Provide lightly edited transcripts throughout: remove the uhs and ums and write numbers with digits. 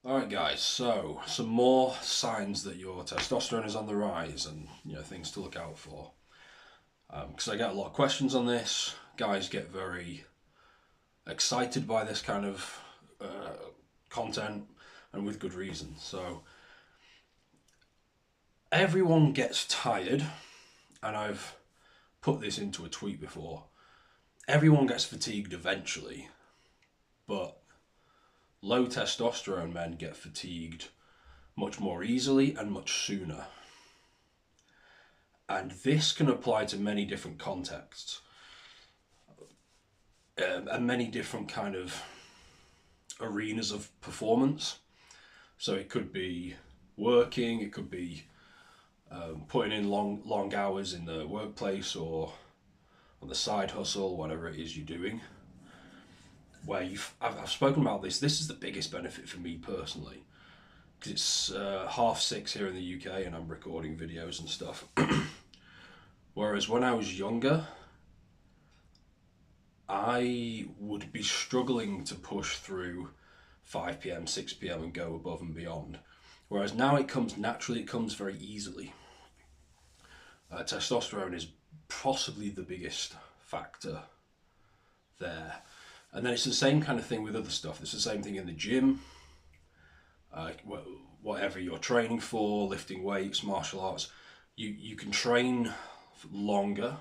Alright guys, so some more signs that your testosterone is on the rise and things to look out for. Because I get a lot of questions on this. Guys get very excited by this kind of content, and with good reason. So everyone gets tired, and I've put this into a tweet before. Everyone gets fatigued eventually, but low testosterone men get fatigued much more easily and much sooner. And this can apply to many different contexts, and many different kind of arenas of performance. So it could be working, it could be putting in long hours in the workplace or on the side hustle, whatever it is you're doing. Where I've spoken about this. This is the biggest benefit for me personally, because it's 6:30 here in the UK, and I'm recording videos and stuff. Whereas when I was younger, I would be struggling to push through 5 p.m., 6 p.m. and go above and beyond. Whereas now it comes naturally, it comes very easily. Testosterone is possibly the biggest factor there. And then it's the same kind of thing with other stuff. It's the same thing in the gym. Whatever you're training for, lifting weights, martial arts, you can train longer,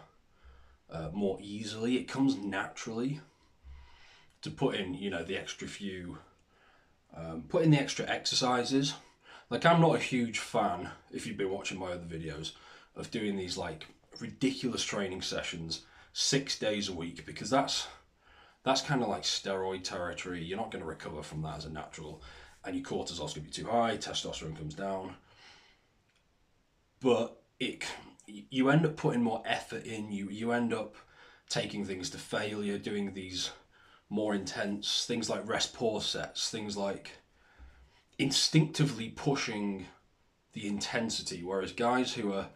more easily. It comes naturally to put in, the extra few, put in the extra exercises. Like, I'm not a huge fan, if you've been watching my other videos, of doing these like ridiculous training sessions 6 days a week, because that's kind of like steroid territory. You're not going to recover from that as a natural, and your cortisol's going to be too high, testosterone comes down. But you end up putting more effort in, you end up taking things to failure, doing these more intense things like rest pause sets, things like instinctively pushing the intensity. Whereas guys who are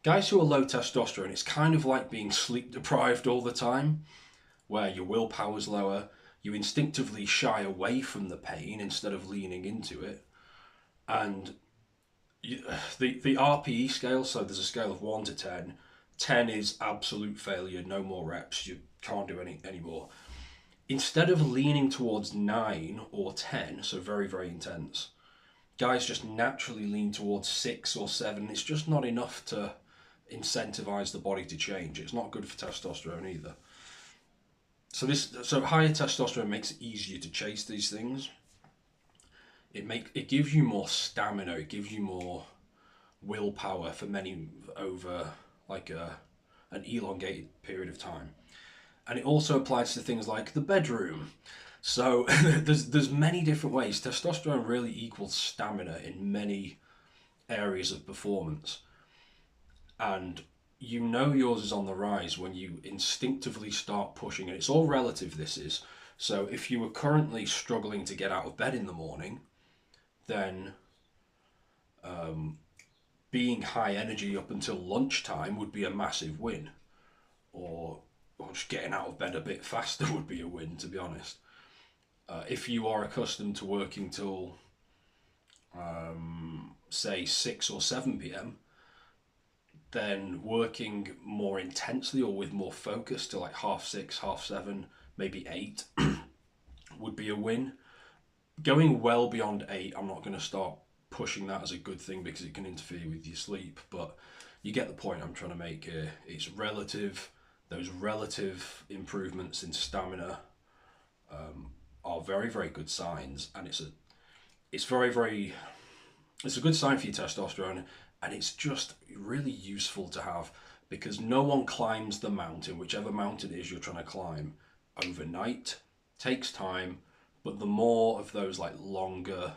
low testosterone, it's kind of like being sleep deprived all the time, where your willpower's lower, you instinctively shy away from the pain instead of leaning into it. And the RPE scale, so there's a scale of 1 to 10. 10 is absolute failure, no more reps, you can't do any anymore. Instead of leaning towards 9 or 10, so very, very intense, guys just naturally lean towards 6 or 7. It's just not enough to incentivize the body to change. It's not good for testosterone either. So higher testosterone makes it easier to chase these things. It gives you more stamina. It gives you more willpower for many over like an elongated period of time, and it also applies to things like the bedroom. So there's many different ways. Testosterone really equals stamina in many areas of performance, and yours is on the rise when you instinctively start pushing. And it's all relative, this is. So if you were currently struggling to get out of bed in the morning, then being high energy up until lunchtime would be a massive win. Or just getting out of bed a bit faster would be a win, to be honest. If you are accustomed to working till, say, 6 or 7 p.m., then working more intensely or with more focus to like 6:30, 7:30, maybe 8 would be a win. Going well beyond 8, I'm not going to start pushing that as a good thing because it can interfere with your sleep, but you get the point I'm trying to make here. It's relative. Those relative improvements in stamina are very, very good signs, and it's a good sign for your testosterone, and it's just really useful to have, because no one climbs the mountain, whichever mountain it is you're trying to climb, overnight. It takes time, but the more of those like longer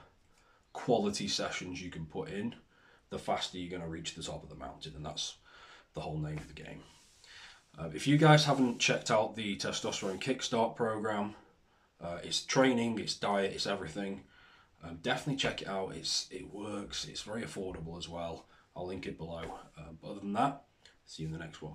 quality sessions you can put in, the faster you're going to reach the top of the mountain, and that's the whole name of the game. If you guys haven't checked out the Testosterone Kickstart program, it's training, it's diet, it's everything. Definitely check it out. It works. It's very affordable as well. I'll link it below. But other than that, see you in the next one.